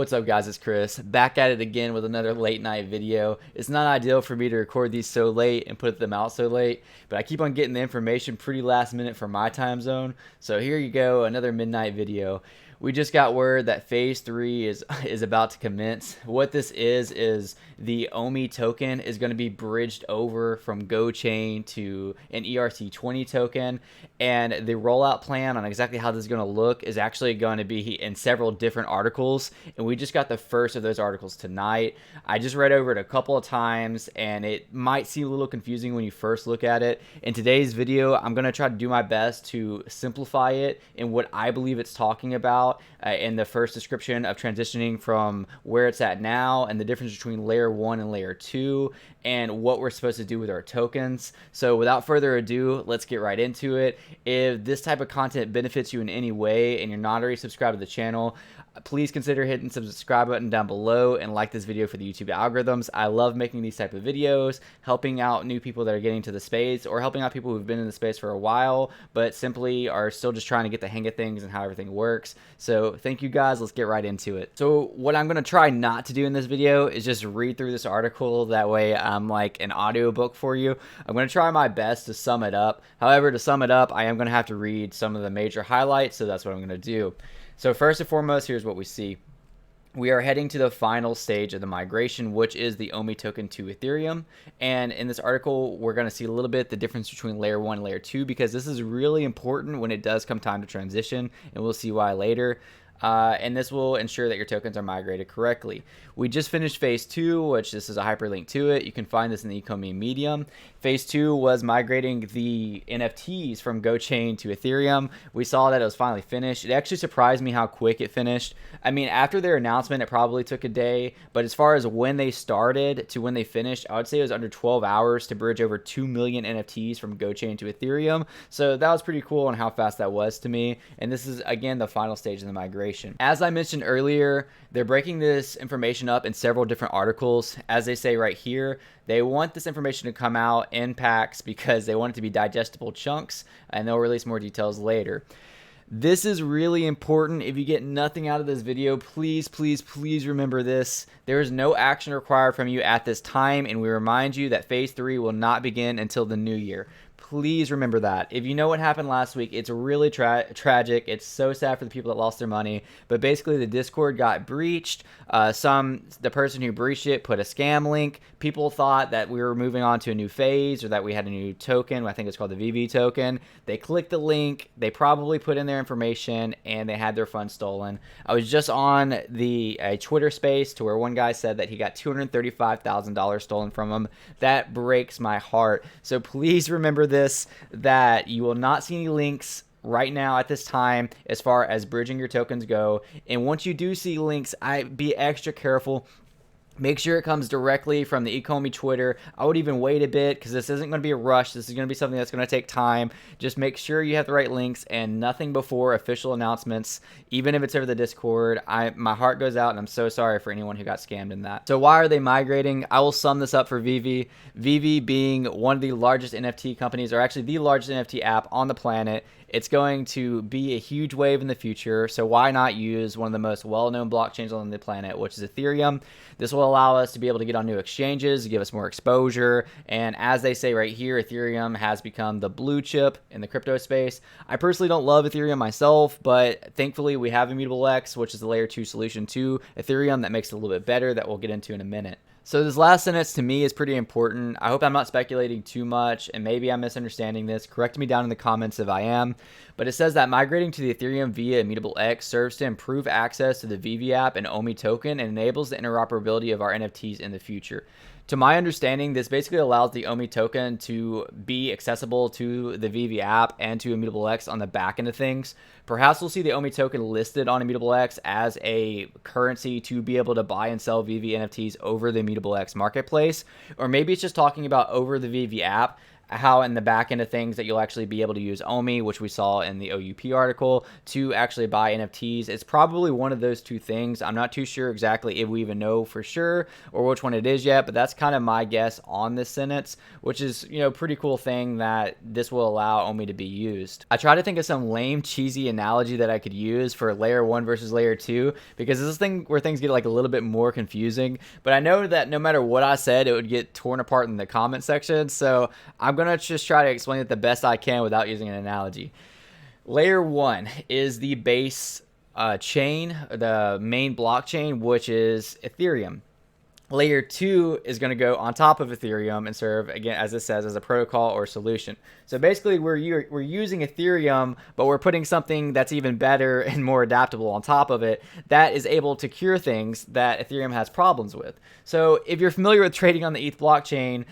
What's up guys, it's Chris, back at it again with another late night video. It's not ideal for me to record these so late and put them out so late, but I keep on getting the information pretty last minute for my time zone. So here you go, another midnight video. We just got word that phase 3 is about to commence. What this is the Ecomi token is going to be bridged over from GoChain to an ERC20 token, and the rollout plan on exactly how this is going to look is actually going to be in several different articles, and we just got the first of those articles tonight. I just read over it a couple of times, and it might seem a little confusing when you first look at it. In today's video, I'm going to try to do my best to simplify it in what I believe it's talking about. In the first description of transitioning from where it's at now and the difference between layer 1 and layer 2 and what we're supposed to do with our tokens. So without further ado, let's get right into it. If this type of content benefits you in any way and you're not already subscribed to the channel, please consider hitting the subscribe button down below and like this video for the YouTube algorithms. I love making these type of videos, helping out new people that are getting to the space or helping out people who've been in the space for a while but simply are still just trying to get the hang of things and how everything works. So thank you guys, let's get right into it. So what I'm going to try not to do in this video is just read through this article, that way I'm like an audiobook for you. I'm going to try my best to sum it up. However, to sum it up, I am going to have to read some of the major highlights, so that's what I'm going to do. So first and foremost, here's what we see. We are heading to the final stage of the migration, which is the Ecomi token to Ethereum. And in this article, we're going to see a little bit the difference between layer 1 and layer 2, because this is really important when it does come time to transition, and we'll see why later. And this will ensure that your tokens are migrated correctly. We just finished phase 2, which this is a hyperlink to it. You can find this in the Ecomi Medium. Phase 2 was migrating the NFTs from GoChain to Ethereum. We saw that it was finally finished. It actually surprised me how quick it finished. I mean, after their announcement, it probably took a day, but as far as when they started to when they finished, I would say it was under 12 hours to bridge over 2 million NFTs from GoChain to Ethereum. So that was pretty cool on how fast that was to me. And this is, again, the final stage of the migration. As I mentioned earlier, they're breaking this information up in several different articles. As they say right here, they want this information to come out in packs because they want it to be digestible chunks, and they'll release more details later. This is really important. If you get nothing out of this video, please, please, please remember this. There is no action required from you at this time, and we remind you that phase 3 will not begin until the new year. Please remember that. If you know what happened last week, it's really tragic. It's so sad for the people that lost their money. But basically, the Discord got breached. The person who breached it put a scam link. People thought that we were moving on to a new phase or that we had a new token. I think it's called the Veve token. They clicked the link. They probably put in their information and they had their funds stolen. I was just on a Twitter space to where one guy said that he got $235,000 stolen from him. That breaks my heart. So please remember this, that you will not see any links right now at this time as far as bridging your tokens go. And once you do see links, be extra careful. Make sure it comes directly from the Ecomi Twitter. I would even wait a bit because this isn't going to be a rush. This is going to be something that's going to take time. Just make sure you have the right links and nothing before official announcements, even if it's over the Discord. My heart goes out, and I'm so sorry for anyone who got scammed in that. So why are they migrating? I will sum this up for Veve. Veve being one of the largest NFT companies, or actually the largest NFT app on the planet. It's going to be a huge wave in the future, so why not use one of the most well-known blockchains on the planet, which is Ethereum. This will allow us to be able to get on new exchanges, give us more exposure, and as they say right here, Ethereum has become the blue chip in the crypto space. I personally don't love Ethereum myself, but thankfully we have Immutable X, which is the layer 2 solution to Ethereum that makes it a little bit better, that we'll get into in a minute. So this last sentence to me is pretty important. I hope I'm not speculating too much, and maybe I'm misunderstanding this. Correct me down in the comments if I am. But it says that migrating to the Ethereum via Immutable X serves to improve access to the Veve app and Ecomi token and enables the interoperability of our NFTs in the future. To my understanding, this basically allows the Ecomi token to be accessible to the Veve app and to Immutable X on the back end of things. Perhaps we'll see the Ecomi token listed on Immutable X as a currency to be able to buy and sell Veve NFTs over the Immutable X marketplace. Or maybe it's just talking about over the Veve app. how in the back end of things that you'll actually be able to use Omi, which we saw in the OUP article, to actually buy NFTs. It's probably one of those two things. I'm not too sure exactly if we even know for sure or which one it is yet, but that's kind of my guess on this sentence, which is, pretty cool thing that this will allow Omi to be used. I try to think of some lame, cheesy analogy that I could use for layer 1 versus layer 2, because this is thing where things get like a little bit more confusing, but I know that no matter what I said, it would get torn apart in the comment section, so I'm gonna just try to explain it the best I can without using an analogy. Layer 1 is the base chain, the main blockchain, which is Ethereum. Layer 2 is going to go on top of Ethereum and serve, again, as it says, as a protocol or solution. So basically, we're using Ethereum, but we're putting something that's even better and more adaptable on top of it that is able to cure things that Ethereum has problems with. So if you're familiar with trading on the ETH blockchain,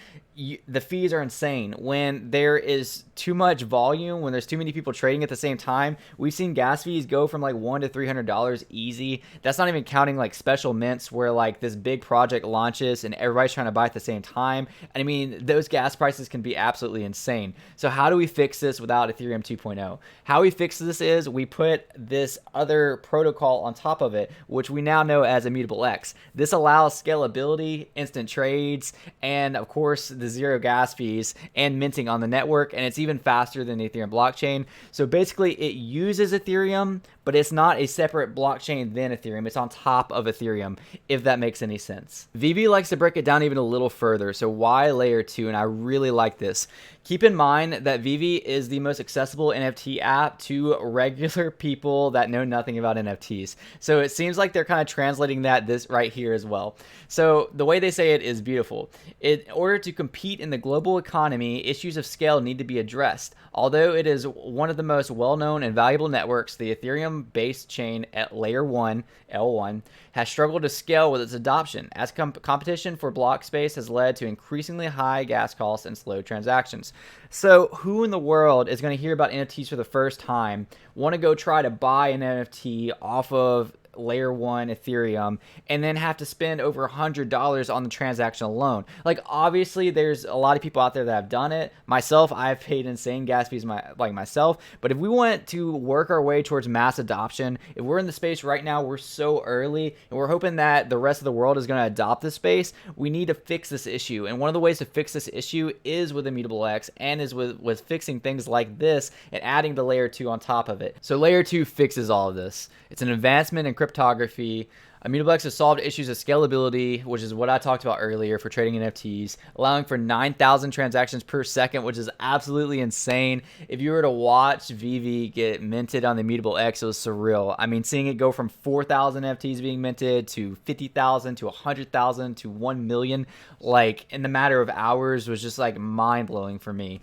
the fees are insane. When there is too much volume, when there's too many people trading at the same time, we've seen gas fees go from like $100 to $300 easy. That's not even counting like special mints where like this big project launches and everybody's trying to buy at the same time. And I mean, those gas prices can be absolutely insane. So how do we fix this without Ethereum 2.0? How we fix this is we put this other protocol on top of it, which we now know as Immutable X. This allows scalability, instant trades, and of course the zero gas fees and minting on the network, and it's even faster than the Ethereum blockchain. So basically it uses Ethereum, but it's not a separate blockchain than Ethereum. It's on top of Ethereum, if that makes any sense. Veve likes to break it down even a little further. So why layer 2? And I really like this. Keep in mind that Veve is the most accessible NFT app to regular people that know nothing about NFTs. So it seems like they're kind of translating this right here as well. So the way they say it is beautiful. In order to compete in the global economy, issues of scale need to be addressed. Although it is one of the most well-known and valuable networks, the Ethereum-based chain at layer 1, L1, has struggled to scale with its adoption, as competition for block space has led to increasingly high gas costs and slow transactions. So who in the world is going to hear about NFTs for the first time, want to go try to buy an NFT off of layer 1 Ethereum and then have to spend over $100 on the transaction alone? Like, obviously there's a lot of people out there that have done it. Myself, I've paid insane gas fees myself, but if we want to work our way towards mass adoption, if we're in the space right now, we're so early and we're hoping that the rest of the world is going to adopt this space, we need to fix this issue. And one of the ways to fix this issue is with Immutable X and is with fixing things like this and adding the layer 2 on top of it. So layer 2 fixes all of this. It's an advancement in cryptography. Immutable X has solved issues of scalability, which is what I talked about earlier for trading NFTs, allowing for 9,000 transactions per second, which is absolutely insane. If you were to watch Veve get minted on the Immutable X, it was surreal. I mean, seeing it go from 4,000 NFTs being minted to 50,000 to 100,000 to 1 million, like in the matter of hours, was just like mind-blowing for me.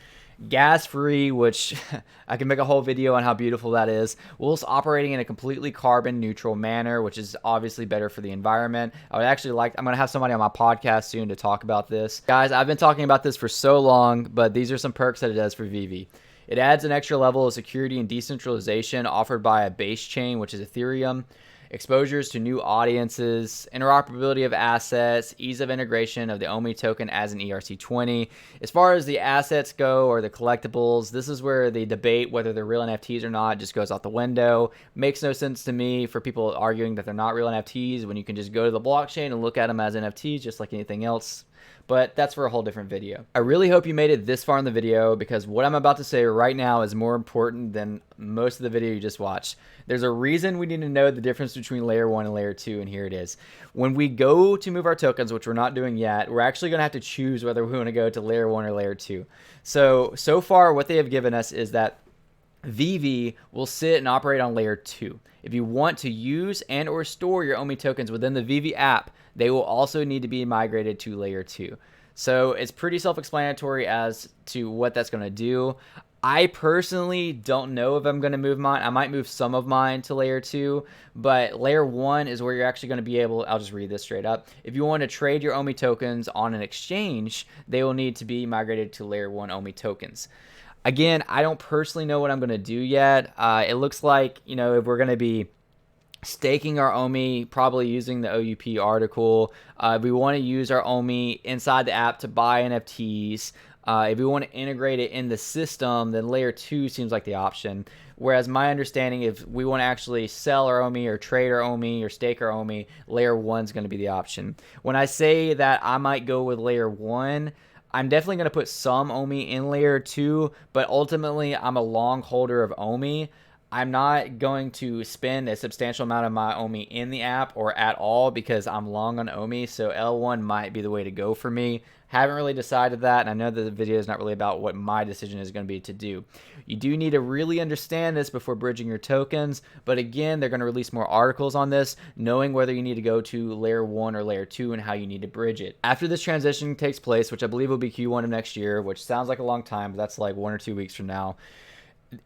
Gas free, which I can make a whole video on how beautiful that is, whilst operating in a completely carbon neutral manner, which is obviously better for the environment. I'm going to have somebody on my podcast soon to talk about this. Guys, I've been talking about this for so long, but these are some perks that it does for Veve. It adds an extra level of security and decentralization offered by a base chain, which is Ethereum. Exposures to new audiences, interoperability of assets, ease of integration of the Omi token as an ERC20. As far as the assets go, or the collectibles, this is where the debate whether they're real NFTs or not just goes out the window. Makes no sense to me for people arguing that they're not real NFTs when you can just go to the blockchain and look at them as NFTs just like anything else. But that's for a whole different video. I really hope you made it this far in the video, because what I'm about to say right now is more important than most of the video you just watched. There's a reason we need to know the difference between layer 1 and layer 2, and here it is. When we go to move our tokens, which we're not doing yet, we're actually going to have to choose whether we want to go to layer 1 or layer 2. So far what they have given us is that Veve will sit and operate on layer 2. If you want to use and or store your Omi tokens within the Veve app, they will also need to be migrated to layer 2. So it's pretty self-explanatory as to what that's going to do. I personally don't know if I'm going to move mine. I might move some of mine to layer 2, but layer 1 is where you're actually going to be able, I'll just read this straight up. If you want to trade your Omi tokens on an exchange, they will need to be migrated to layer 1 Omi tokens. Again, I don't personally know what I'm going to do yet. It looks like, if we're going to be staking our OMI, probably using the OUP article. If we want to use our OMI inside the app to buy NFTs, if we want to integrate it in the system, then layer 2 seems like the option. Whereas my understanding, if we want to actually sell our OMI or trade our OMI or stake our OMI, layer 1 is going to be the option. When I say that I might go with layer 1, I'm definitely going to put some OMI in layer 2, but ultimately I'm a long holder of OMI. I'm not going to spend a substantial amount of my OMI in the app or at all because I'm long on OMI, so L1 might be the way to go for me. Haven't really decided that, and I know that the video is not really about what my decision is going to be to do. You do need to really understand this before bridging your tokens, but again, they're going to release more articles on this, knowing whether you need to go to layer 1 or layer 2 and how you need to bridge it. After this transition takes place, which I believe will be Q1 of next year, which sounds like a long time, but that's like 1 or 2 weeks from now,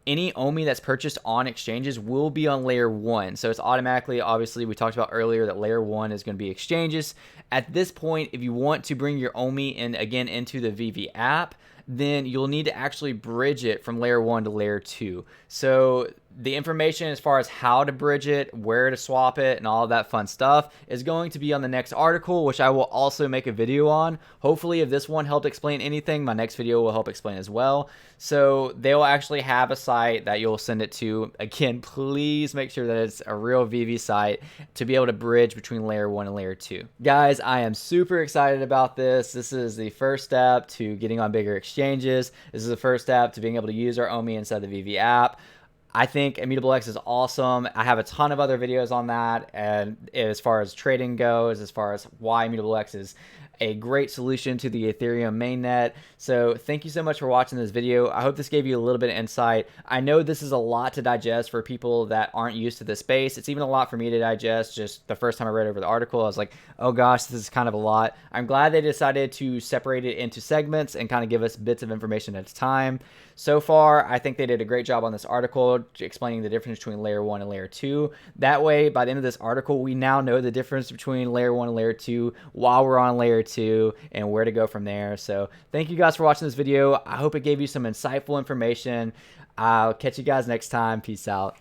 any OMI that's purchased on exchanges will be on layer 1. So it's automatically, obviously, we talked about earlier that layer 1 is going to be exchanges. At this point, if you want to bring your OMI in again into the Veve app, then you'll need to actually bridge it from layer 1 to layer 2. So the information as far as how to bridge it, where to swap it, and all of that fun stuff is going to be on the next article, which I will also make a video on. Hopefully, if this one helped explain anything, my next video will help explain as well. So they will actually have a site that you'll send it to. Again, please make sure that it's a real Veve site to be able to bridge between layer 1 and layer 2. Guys, I am super excited about this. This is the first step to getting on bigger exchanges. This is the first step to being able to use our OMI inside the Veve app. I think Immutable X is awesome. I have a ton of other videos on that, and as far as trading goes, as far as why Immutable X is a great solution to the Ethereum mainnet. So thank you so much for watching this video. I hope this gave you a little bit of insight. I know this is a lot to digest for people that aren't used to this space. It's even a lot for me to digest. Just the first time I read over the article, I was like, oh gosh, this is kind of a lot. I'm glad they decided to separate it into segments and kind of give us bits of information at a time. So far, I think they did a great job on this article explaining the difference between layer 1 and layer 2. That way, by the end of this article, we now know the difference between layer 1 and layer 2 while we're on layer 2 and where to go from there. So thank you guys for watching this video. I hope it gave you some insightful information. I'll catch you guys next time. Peace out.